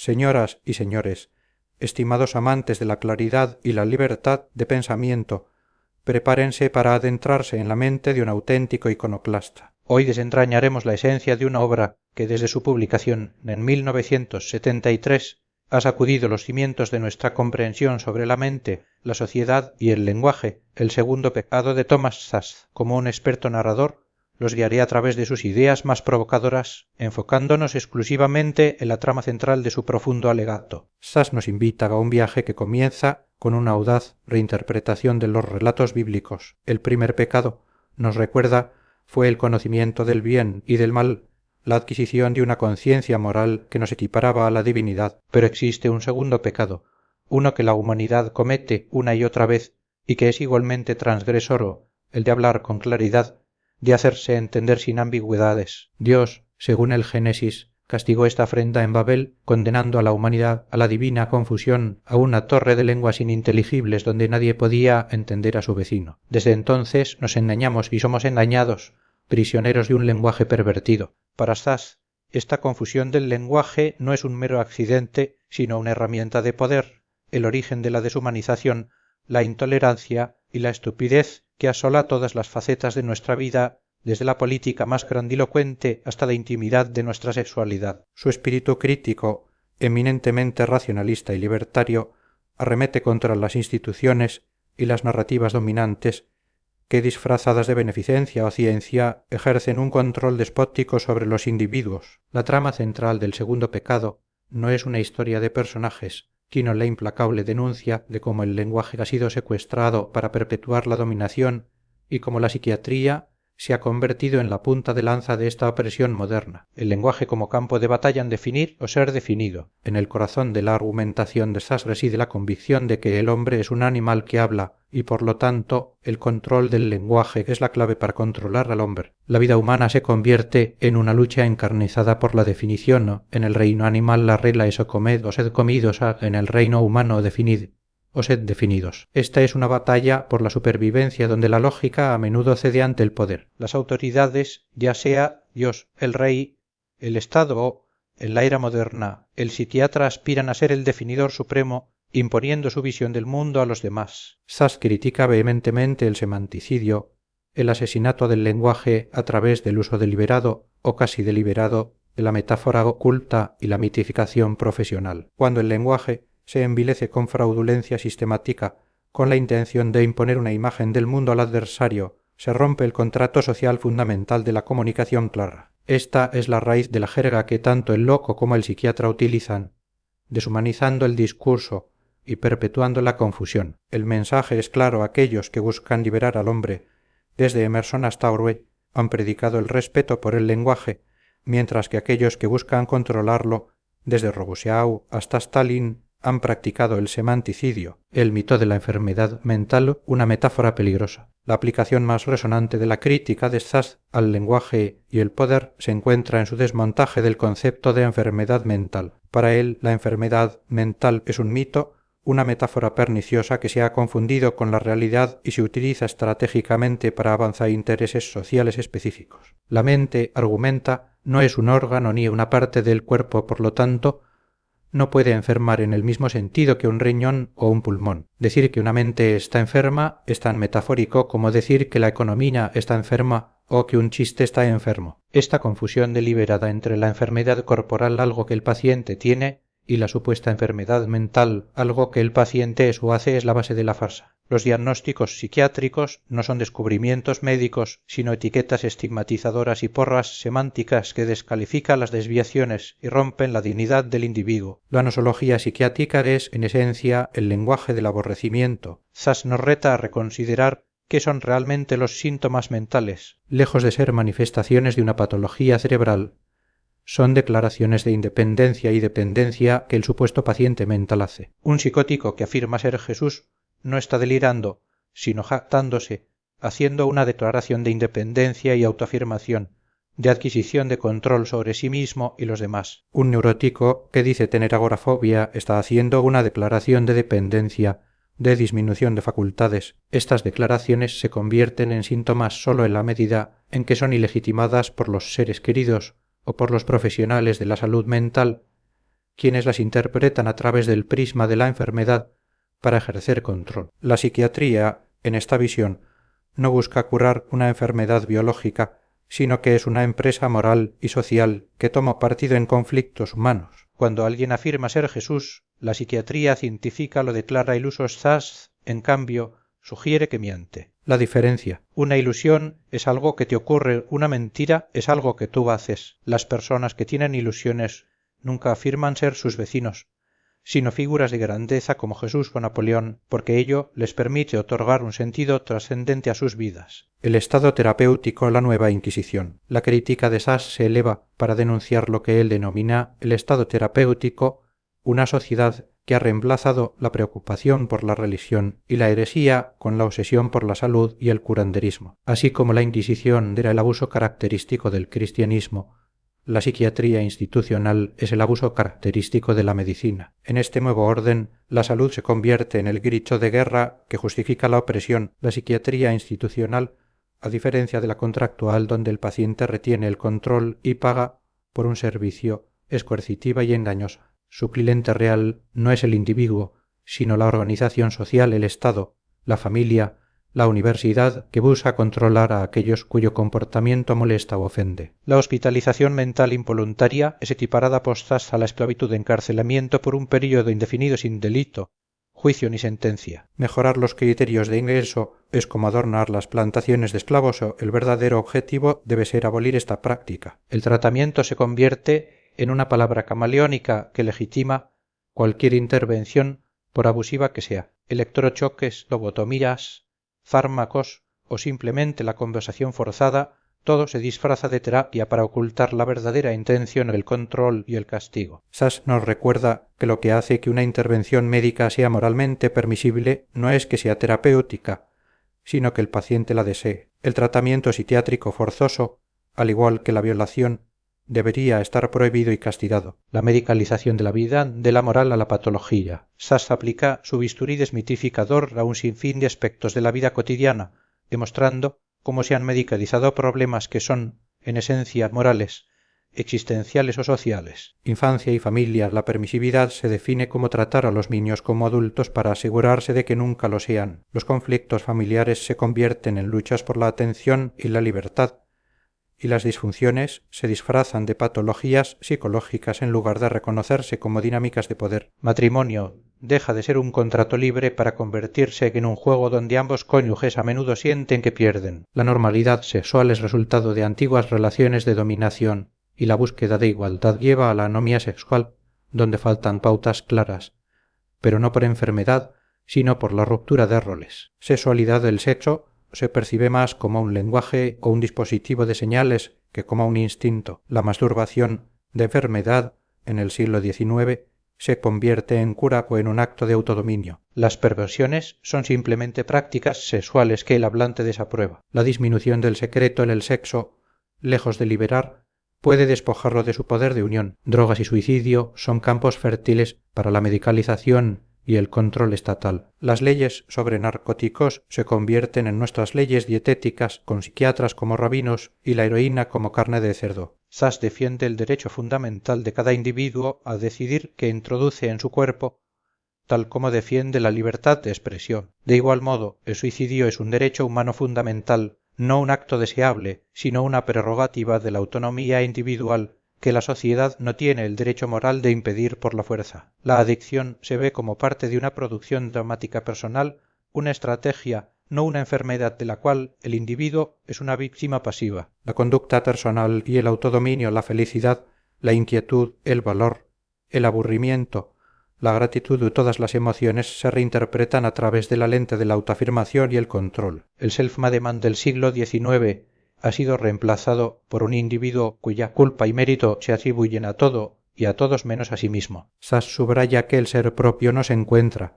Señoras y señores, estimados amantes de la claridad y la libertad de pensamiento, prepárense para adentrarse en la mente de un auténtico iconoclasta. Hoy desentrañaremos la esencia de una obra que desde su publicación en 1973 ha sacudido los cimientos de nuestra comprensión sobre la mente, la sociedad y el lenguaje. El segundo pecado de Thomas Szasz. Como un experto narrador, los guiaré a través de sus ideas más provocadoras, enfocándonos exclusivamente en la trama central de su profundo alegato. Szasz nos invita a un viaje que comienza con una audaz reinterpretación de los relatos bíblicos. El primer pecado, nos recuerda, fue el conocimiento del bien y del mal, la adquisición de una conciencia moral que nos equiparaba a la divinidad. Pero existe un segundo pecado, uno que la humanidad comete una y otra vez y que es igualmente transgresor, el de hablar con claridad, de hacerse entender sin ambigüedades. Dios, según el Génesis, castigó esta afrenta en Babel, condenando a la humanidad a la divina confusión, a una torre de lenguas ininteligibles donde nadie podía entender a su vecino. Desde entonces nos engañamos y somos engañados, prisioneros de un lenguaje pervertido. Para Szasz, esta confusión del lenguaje no es un mero accidente, sino una herramienta de poder, el origen de la deshumanización, la intolerancia y la estupidez que asola todas las facetas de nuestra vida, desde la política más grandilocuente hasta la intimidad de nuestra sexualidad. Su espíritu crítico, eminentemente racionalista y libertario, arremete contra las instituciones y las narrativas dominantes que, disfrazadas de beneficencia o ciencia, ejercen un control despótico sobre los individuos. La trama central del segundo pecado no es una historia de personajes, sino la implacable denuncia de cómo el lenguaje ha sido secuestrado para perpetuar la dominación y cómo la psiquiatría se ha convertido en la punta de lanza de esta opresión moderna. El lenguaje como campo de batalla en definir o ser definido. En el corazón de la argumentación de Szasz reside la convicción de que el hombre es un animal que habla y por lo tanto el control del lenguaje es la clave para controlar al hombre. La vida humana se convierte en una lucha encarnizada por la definición. En el reino animal la regla es o comed o sed comidos, en el reino humano definid o sed definidos. Esta es una batalla por la supervivencia donde la lógica a menudo cede ante el poder. Las autoridades, ya sea Dios, el rey, el Estado o, en la era moderna, el psiquiatra, aspiran a ser el definidor supremo, imponiendo su visión del mundo a los demás. Szasz critica vehementemente el semanticidio, el asesinato del lenguaje a través del uso deliberado o casi deliberado de la metáfora oculta y la mitificación profesional. Cuando el lenguaje se envilece con fraudulencia sistemática, con la intención de imponer una imagen del mundo al adversario, se rompe el contrato social fundamental de la comunicación clara. Esta es la raíz de la jerga que tanto el loco como el psiquiatra utilizan, deshumanizando el discurso y perpetuando la confusión. El mensaje es claro. Aquellos que buscan liberar al hombre, desde Emerson hasta Orwell, han predicado el respeto por el lenguaje, mientras que aquellos que buscan controlarlo, desde Rousseau hasta Stalin, han practicado el semanticidio, el mito de la enfermedad mental, una metáfora peligrosa. La aplicación más resonante de la crítica de Szasz al lenguaje y el poder se encuentra en su desmontaje del concepto de enfermedad mental. Para él, la enfermedad mental es un mito, una metáfora perniciosa que se ha confundido con la realidad y se utiliza estratégicamente para avanzar intereses sociales específicos. La mente, argumenta, no es un órgano ni una parte del cuerpo, por lo tanto, no puede enfermar en el mismo sentido que un riñón o un pulmón. Decir que una mente está enferma es tan metafórico como decir que la economía está enferma o que un chiste está enfermo. Esta confusión deliberada entre la enfermedad corporal, algo que el paciente tiene, y la supuesta enfermedad mental, algo que el paciente es o hace, es la base de la farsa. Los diagnósticos psiquiátricos no son descubrimientos médicos, sino etiquetas estigmatizadoras y porras semánticas que descalifican las desviaciones y rompen la dignidad del individuo. La nosología psiquiátrica es, en esencia, el lenguaje del aborrecimiento. Szasz nos reta a reconsiderar qué son realmente los síntomas mentales. Lejos de ser manifestaciones de una patología cerebral, son declaraciones de independencia y dependencia que el supuesto paciente mental hace. Un psicótico que afirma ser Jesús no está delirando, sino jactándose, haciendo una declaración de independencia y autoafirmación, de adquisición de control sobre sí mismo y los demás. Un neurótico que dice tener agorafobia está haciendo una declaración de dependencia, de disminución de facultades. Estas declaraciones se convierten en síntomas solo en la medida en que son ilegitimadas por los seres queridos o por los profesionales de la salud mental, quienes las interpretan a través del prisma de la enfermedad para ejercer control. La psiquiatría, en esta visión, no busca curar una enfermedad biológica, sino que es una empresa moral y social que toma partido en conflictos humanos. Cuando alguien afirma ser Jesús, la psiquiatría científica lo declara ilusos zas, en cambio, sugiere que miente. La diferencia. Una ilusión es algo que te ocurre, una mentira es algo que tú haces. Las personas que tienen ilusiones nunca afirman ser sus vecinos, sino figuras de grandeza como Jesús o Napoleón, porque ello les permite otorgar un sentido trascendente a sus vidas. El estado terapéutico, la nueva Inquisición. La crítica de Sas se eleva para denunciar lo que él denomina el estado terapéutico, una sociedad que ha reemplazado la preocupación por la religión y la heresía con la obsesión por la salud y el curanderismo. Así como la Inquisición era el abuso característico del cristianismo, la psiquiatría institucional es el abuso característico de la medicina. En este nuevo orden, la salud se convierte en el grito de guerra que justifica la opresión. La psiquiatría institucional, a diferencia de la contractual donde el paciente retiene el control y paga por un servicio, es coercitiva y engañosa. Su cliente real no es el individuo, sino la organización social, el Estado, la familia, la universidad que busca controlar a aquellos cuyo comportamiento molesta o ofende. La hospitalización mental involuntaria es equiparada postas a la esclavitud de encarcelamiento por un período indefinido sin delito, juicio ni sentencia. Mejorar los criterios de ingreso es como adornar las plantaciones de esclavos. El verdadero objetivo debe ser abolir esta práctica. El tratamiento se convierte en una palabra camaleónica que legitima cualquier intervención, por abusiva que sea. Electrochoques, lobotomías, fármacos o simplemente la conversación forzada, todo se disfraza de terapia para ocultar la verdadera intención, el control y el castigo. Sass nos recuerda que lo que hace que una intervención médica sea moralmente permisible no es que sea terapéutica, sino que el paciente la desee. El tratamiento psiquiátrico forzoso, al igual que la violación, debería estar prohibido y castigado. La medicalización de la vida, de la moral a la patología. Sass aplica su bisturí desmitificador a un sinfín de aspectos de la vida cotidiana, demostrando cómo se han medicalizado problemas que son, en esencia, morales, existenciales o sociales. Infancia y familia. La permisividad se define como tratar a los niños como adultos para asegurarse de que nunca lo sean. Los conflictos familiares se convierten en luchas por la atención y la libertad, y las disfunciones se disfrazan de patologías psicológicas en lugar de reconocerse como dinámicas de poder. Matrimonio deja de ser un contrato libre para convertirse en un juego donde ambos cónyuges a menudo sienten que pierden. La normalidad sexual es resultado de antiguas relaciones de dominación y la búsqueda de igualdad lleva a la anomia sexual, donde faltan pautas claras, pero no por enfermedad, sino por la ruptura de roles. Sexualidad del sexo se percibe más como un lenguaje o un dispositivo de señales que como un instinto. La masturbación, de enfermedad, en el siglo XIX, se convierte en cura o en un acto de autodominio. Las perversiones son simplemente prácticas sexuales que el hablante desaprueba. La disminución del secreto en el sexo, lejos de liberar, puede despojarlo de su poder de unión. Drogas y suicidio son campos fértiles para la medicalización y el control estatal. Las leyes sobre narcóticos se convierten en nuestras leyes dietéticas con psiquiatras como rabinos y la heroína como carne de cerdo. Sass defiende el derecho fundamental de cada individuo a decidir qué introduce en su cuerpo, tal como defiende la libertad de expresión. De igual modo, el suicidio es un derecho humano fundamental, no un acto deseable, sino una prerrogativa de la autonomía individual que la sociedad no tiene el derecho moral de impedir por la fuerza. La adicción se ve como parte de una producción dramática personal, una estrategia, no una enfermedad de la cual el individuo es una víctima pasiva. La conducta personal y el autodominio, la felicidad, la inquietud, el valor, el aburrimiento, la gratitud y todas las emociones se reinterpretan a través de la lente de la autoafirmación y el control. El self-made man del siglo XIX ha sido reemplazado por un individuo cuya culpa y mérito se atribuyen a todo y a todos menos a sí mismo. Sass subraya que el ser propio no se encuentra,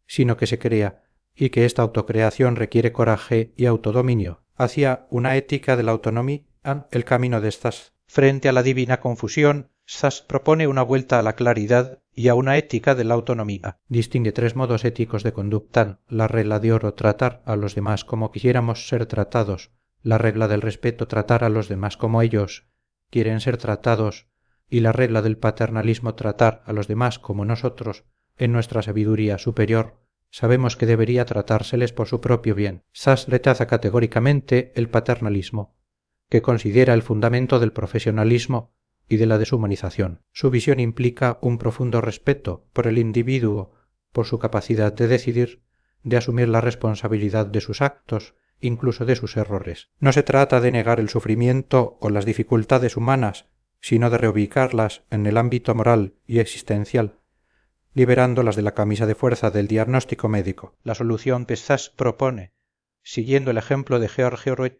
sino que se crea, y que esta autocreación requiere coraje y autodominio. Hacia una ética de la autonomía, el camino de Sass. Frente a la divina confusión, Sass propone una vuelta a la claridad y a una ética de la autonomía. Distingue tres modos éticos de conducta: la regla de oro, tratar a los demás como quisiéramos ser tratados; la regla del respeto, tratar a los demás como ellos quieren ser tratados; y la regla del paternalismo tratar a los demás como nosotros, en nuestra sabiduría superior, sabemos que debería tratárseles por su propio bien. Sas rechaza categóricamente el paternalismo, que considera el fundamento del profesionalismo y de la deshumanización. Su visión implica un profundo respeto por el individuo, por su capacidad de decidir, de asumir la responsabilidad de sus actos, incluso de sus errores. No se trata de negar el sufrimiento o las dificultades humanas, sino de reubicarlas en el ámbito moral y existencial, liberándolas de la camisa de fuerza del diagnóstico médico. La solución que Sas propone, siguiendo el ejemplo de Georg Freud,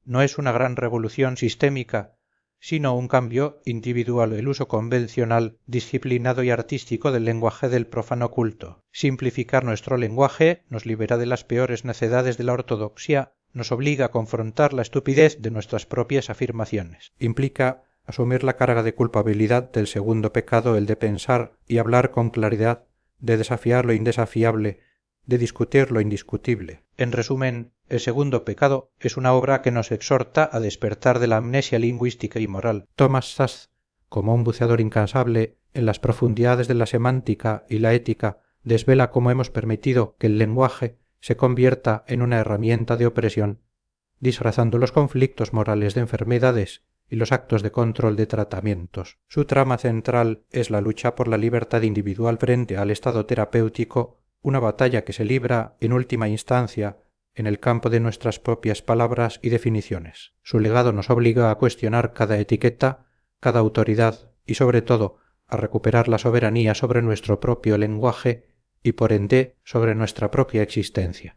no es una gran revolución sistémica, sino un cambio individual del uso convencional, disciplinado y artístico del lenguaje del profano culto. Simplificar nuestro lenguaje nos libera de las peores necedades de la ortodoxia, nos obliga a confrontar la estupidez de nuestras propias afirmaciones. Implica asumir la carga de culpabilidad del segundo pecado, el de pensar y hablar con claridad, de desafiar lo indesafiable, de discutir lo indiscutible. En resumen, el segundo pecado es una obra que nos exhorta a despertar de la amnesia lingüística y moral. Thomas Szasz, como un buceador incansable en las profundidades de la semántica y la ética, desvela cómo hemos permitido que el lenguaje se convierta en una herramienta de opresión, disfrazando los conflictos morales de enfermedades y los actos de control de tratamientos. Su trama central es la lucha por la libertad individual frente al estado terapéutico, una batalla que se libra, en última instancia, en el campo de nuestras propias palabras y definiciones. Su legado nos obliga a cuestionar cada etiqueta, cada autoridad y, sobre todo, a recuperar la soberanía sobre nuestro propio lenguaje y, por ende, sobre nuestra propia existencia.